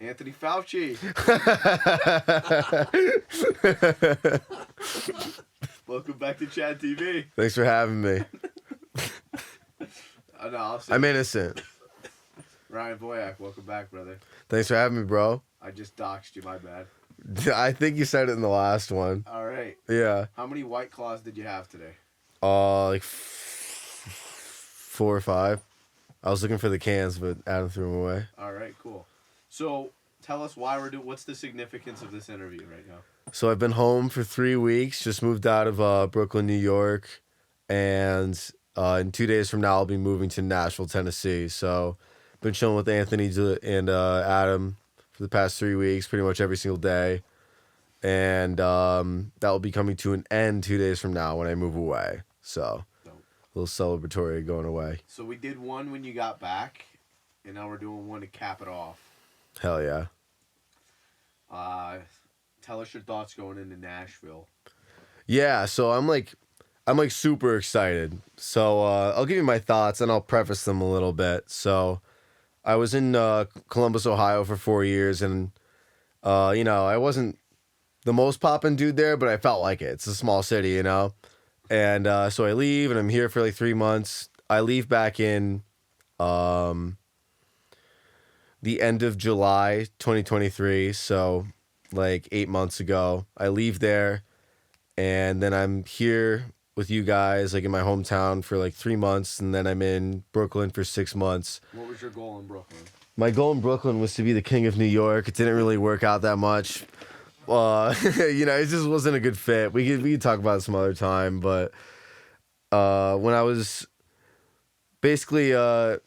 Anthony Fauci. Welcome back to Chad TV. Thanks for having me. No, I'm innocent. Ryan Boyack, welcome back, brother. Thanks for having me, bro. I just doxed you, my bad. I think you said it in the last one. All right. Yeah. How many White Claws did you have today? Like 4 or 5. I was looking for the cans, but Adam threw them away. All right, cool. So tell us why we're doing. What's the significance of this interview right now? So I've been home for 3 weeks. Just moved out of Brooklyn, New York, and in 2 days from now I'll be moving to Nashville, Tennessee. So been chilling with Anthony and Adam for the past 3 weeks, pretty much every single day, and that will be coming to an end 2 days from now when I move away. So a little celebratory going away. So we did one when you got back, and now we're doing one to cap it off. Hell yeah. Tell us your thoughts going into Nashville. Yeah, so I'm like super excited. So I'll give you my thoughts and I'll preface them a little bit. So I was in Columbus, Ohio for 4 years, and I wasn't the most poppin' dude there, but I felt like it. It's a small city, you know. And so I leave, and I'm here for like 3 months. I leave back in the end of July 2023, so like 8 months ago. I leave there, and then I'm here with you guys, like in my hometown for like 3 months, and then I'm in Brooklyn for 6 months. What was your goal in Brooklyn? My goal in Brooklyn was to be the king of New York. It didn't really work out that much. It just wasn't a good fit. We could talk about it some other time, but when I was basically, I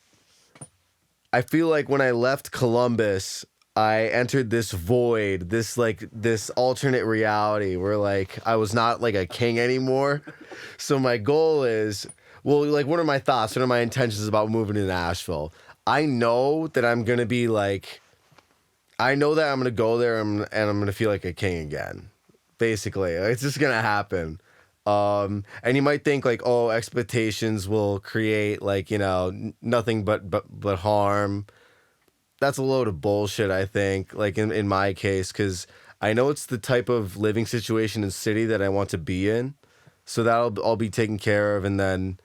feel like when I left Columbus, I entered this void, this alternate reality where like I was not like a king anymore. So my goal is, what are my thoughts? What are my intentions about moving to Nashville? I know that I'm going to be like, I know that I'm going to go there and I'm going to feel like a king again. Basically, it's just going to happen. And you might think like, oh, expectations will create like, nothing but harm. That's a load of bullshit, I think, like in my case, because I know it's the type of living situation and city that I want to be in. So that'll all be taken care of, and then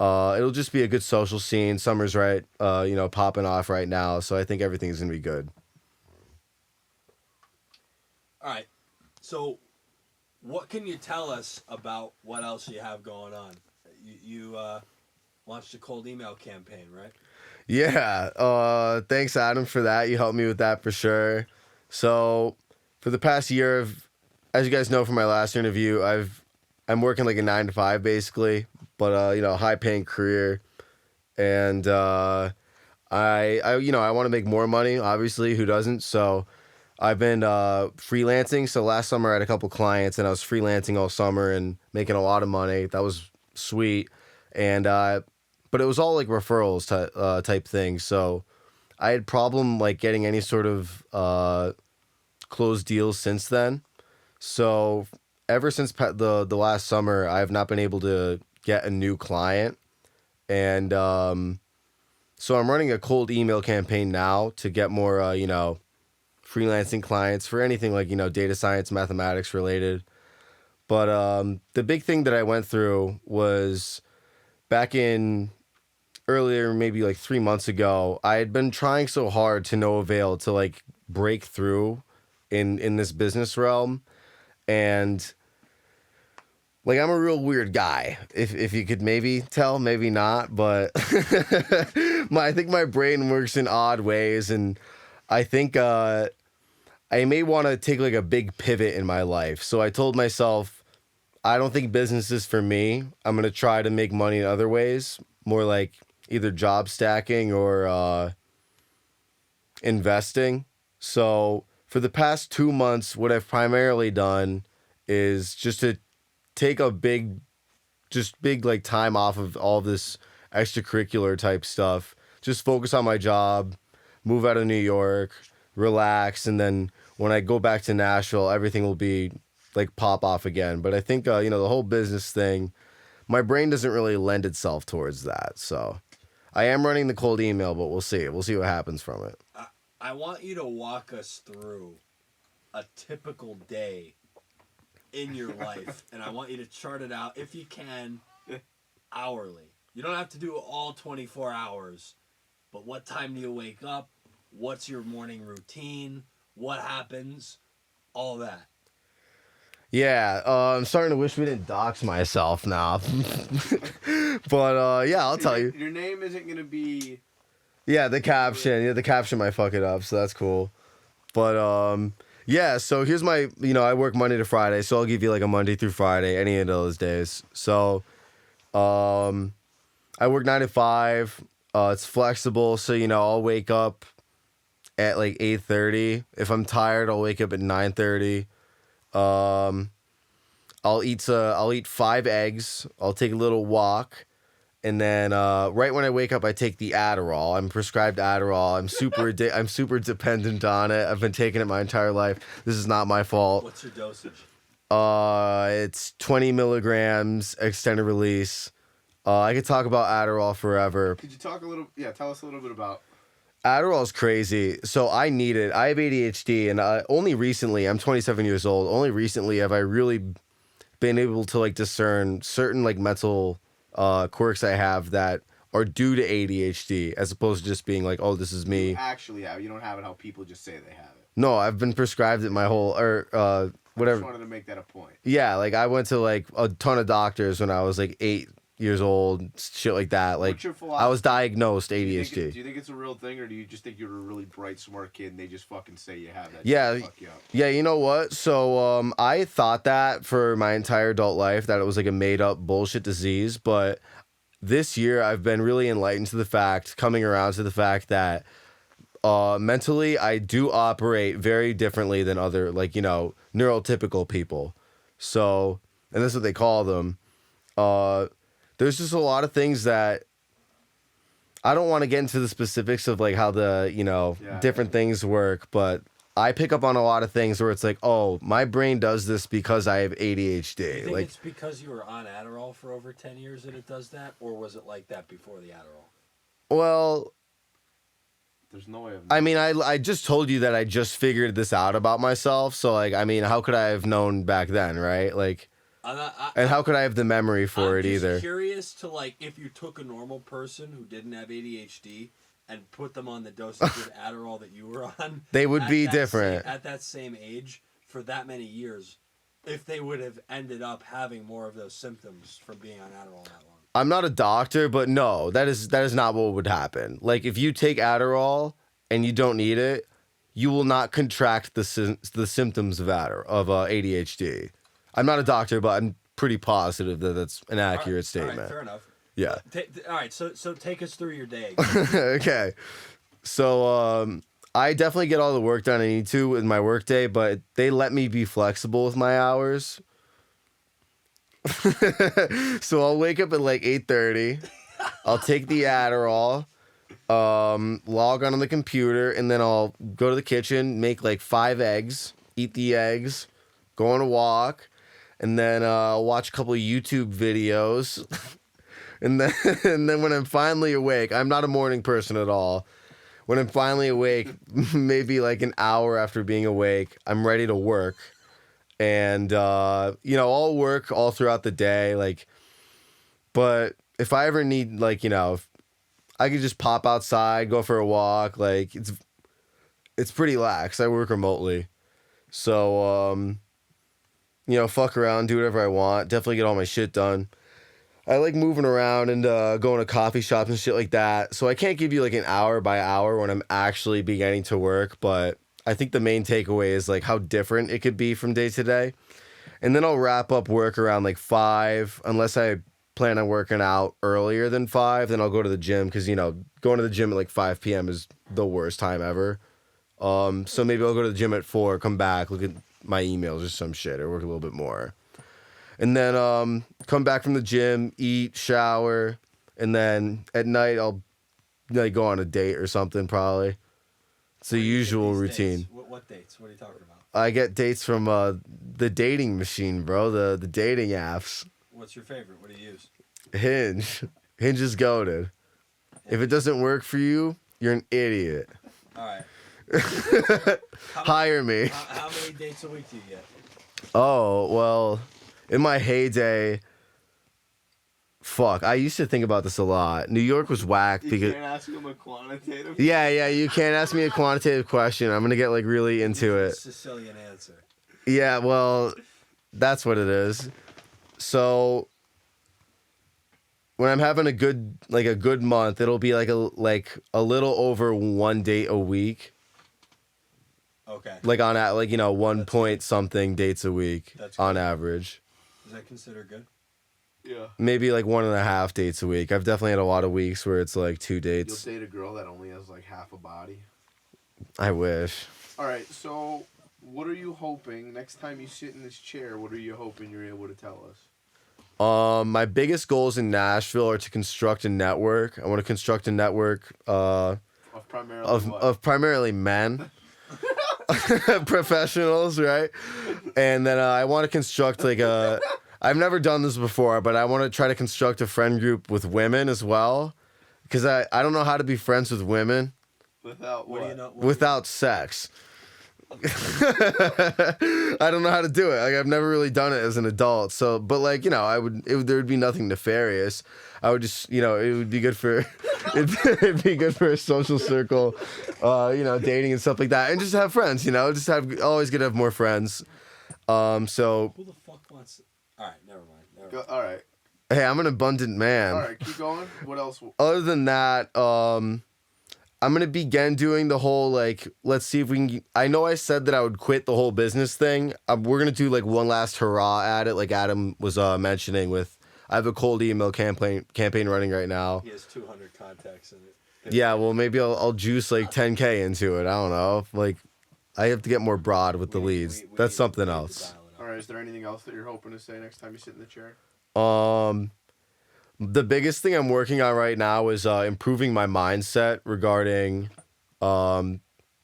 it'll just be a good social scene. Summer's right, popping off right now, so I think everything's going to be good. All right, so what can you tell us about what else you have going on? You launched a cold email campaign, right? Yeah, thanks, Adam, for that. You helped me with that for sure. So for the past year, as you guys know from my last interview, I'm working like a 9-to-5 basically, but high paying career, and I want to make more money. Obviously, who doesn't? So I've been freelancing. So last summer I had a couple clients, and I was freelancing all summer and making a lot of money. That was sweet, and but it was all like referrals type thing. So I had problem like getting any sort of closed deals since then. So ever since the last summer, I have not been able to get a new client. And so I'm running a cold email campaign now to get more, freelancing clients for anything like, data science, mathematics related. But the big thing that I went through was back in earlier, maybe like 3 months ago, I had been trying so hard to no avail to like break through in this business realm. And like, I'm a real weird guy, if you could maybe tell, maybe not, but I think my brain works in odd ways, and I think I may want to take like a big pivot in my life. So I told myself, I don't think business is for me. I'm going to try to make money in other ways, more like either job stacking or investing. So for the past 2 months, what I've primarily done is just to take a big like time off of all this extracurricular type stuff. Just focus on my job, move out of New York, relax, and then when I go back to Nashville, everything will be like pop off again. But I think the whole business thing, my brain doesn't really lend itself towards that. So I am running the cold email, but we'll see. We'll see what happens from it. I want you to walk us through a typical day in your life, and I want you to chart it out, if you can, hourly. You don't have to do all 24 hours, but what time do you wake up? What's your morning routine? What happens? All that. Yeah, I'm starting to wish we didn't dox myself now. But yeah, I'll tell you. Your name isn't gonna be. Yeah, the caption. Yeah, the caption might fuck it up, so that's cool. But yeah, so here's my, I work Monday to Friday, so I'll give you like a Monday through Friday, any of those days. So I work 9 to 5. It's flexible, so I'll wake up at like 8:30. If I'm tired, I'll wake up at 9:30. I'll eat 5 eggs. I'll take a little walk, and then right when I wake up, I take the Adderall. I'm prescribed Adderall. I'm super dependent on it. I've been taking it my entire life. This is not my fault. What's your dosage? It's 20 milligrams extended release. I could talk about Adderall forever. Could you tell us a little bit about. Adderall's crazy. So I need it. I have ADHD, and only recently, I'm 27 years old. Only recently have I really been able to like discern certain like mental quirks I have that are due to ADHD, as opposed to just being like, oh, this is me. You actually have. You don't have it how people just say they have it. No, I've been prescribed it my whole whatever. I just wanted to make that a point. Yeah, like I went to like a ton of doctors when I was like 8 years old, shit like that. Like What's your philosophy? I was diagnosed Do you ADHD. think it's a real thing, or do you just think you're a really bright, smart kid and they just fucking say you have that? Yeah, shit to fuck you up? yeah. You know what? So I thought that for my entire adult life, that it was like a made up bullshit disease. But this year, I've been really enlightened to the fact, coming around to the fact that mentally, I do operate very differently than other neurotypical people. So, and that's what they call them. There's just a lot of things that I don't want to get into the specifics of like how the, different things work, but I pick up on a lot of things where it's like, oh, my brain does this because I have ADHD. Do you think like it's because you were on Adderall for over 10 years that it does that, or was it like that before the Adderall? well, There's no way of. I mean, I just told you that I just figured this out about myself. So like, I mean, how could I have known back then, right? Like, and how could I have the memory for it either? I'm just curious to like if you took a normal person who didn't have ADHD and put them on the dosage of Adderall that you were on, They would be different. At that same age for that many years, if they would have ended up having more of those symptoms from being on Adderall that long. I'm not a doctor, but no, that is not what would happen. Like if you take Adderall and you don't need it, you will not contract the symptoms of ADHD. I'm not a doctor, but I'm pretty positive that that's an accurate statement. All right, fair enough. Yeah. All right, so take us through your day. Okay. So I definitely get all the work done I need to with my work day, but they let me be flexible with my hours. So I'll wake up at like 8:30. I'll take the Adderall, log on the computer, and then I'll go to the kitchen, make like 5 eggs, eat the eggs, go on a walk, and then I'll watch a couple of YouTube videos. And then when I'm finally awake, I'm not a morning person at all. When I'm finally awake, maybe like an hour after being awake, I'm ready to work. And, I'll work all throughout the day. But if I ever need, if I could just pop outside, go for a walk, it's pretty lax. I work remotely. So, fuck around, do whatever I want. Definitely get all my shit done. I like moving around and going to coffee shops and shit like that. So I can't give you like an hour by hour when I'm actually beginning to work, but I think the main takeaway is like how different it could be from day to day. And then I'll wrap up work around like 5, unless I plan on working out earlier than 5, then I'll go to the gym because, going to the gym at like 5 p.m. is the worst time ever. So maybe I'll go to the gym at 4, come back, look at my emails or some shit, or work a little bit more. And then come back from the gym, eat, shower, and then at night I'll go on a date or something probably. It's the usual routine. Dates? What dates? What are you talking about? I get dates from the dating machine, bro, the dating apps. What's your favorite? What do you use? Hinge. Hinge is goated. If it doesn't work for you, you're an idiot. All right. Hire me. How many dates a week do you get? Oh, well, in my heyday, fuck, I used to think about this a lot. New York was whack You because... can't ask him a quantitative. Yeah, you can't ask me a quantitative question. I'm going to get, like, really into it. Sicilian answer. Yeah, well, that's what it is. So when I'm having a good month, it'll be like a little over 1 date a week. Okay. Like on at like 1 That's point something dates a week That's on good. average. Is that considered good? Yeah. Maybe like 1.5 dates a week. I've definitely had a lot of weeks where it's like 2 You'll dates. date a girl that only has like half a body. I wish. All right. So, what are you hoping next time you sit in this chair? What are you hoping you're able to tell us? My biggest goals in Nashville are to construct a network. I want to construct a network Of primarily what? of primarily men. Professionals, right? And then I want to construct like a... I've never done this before, but I want to try to construct a friend group with women as well. Because I don't know how to be friends with women Without What what? do you know? without sex. I don't know how to do it. Like I've never really done it as an adult. So, but like there would be nothing nefarious. I would just it would be good for it'd be good for a social circle, dating and stuff like that, and just have friends. Just always good to have more friends. So Who the fuck wants? All right, never mind. Go, all right. hey, I'm an abundant man. All right. Keep going. What else? Other than that, I'm gonna begin doing the whole let's see if we can. I know I said that I would quit the whole business thing. We're gonna do like one last hurrah at it, like Adam was mentioning. With I have a cold email campaign running right now. He has 200 contacts in it. Yeah, well maybe I'll juice like 10K into it. I don't know. Like I have to get more broad with the leads. That's something else. All right. Is there anything else that you're hoping to say next time you sit in the chair? The biggest thing I'm working on right now is improving my mindset regarding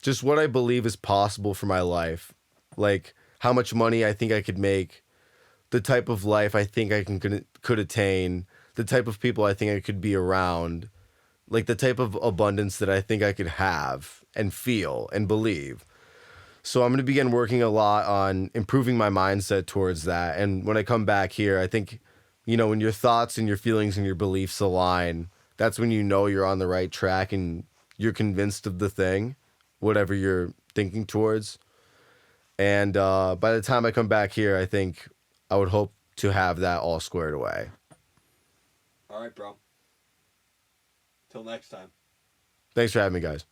just what I believe is possible for my life. Like how much money I think I could make, the type of life I think I could attain, the type of people I think I could be around, like the type of abundance that I think I could have and feel and believe. So I'm going to begin working a lot on improving my mindset towards that. And when I come back here, I think when your thoughts and your feelings and your beliefs align, that's when you're on the right track and you're convinced of the thing, whatever you're thinking towards. And by the time I come back here, I think I would hope to have that all squared away. All right, bro. Till next time. Thanks for having me, guys.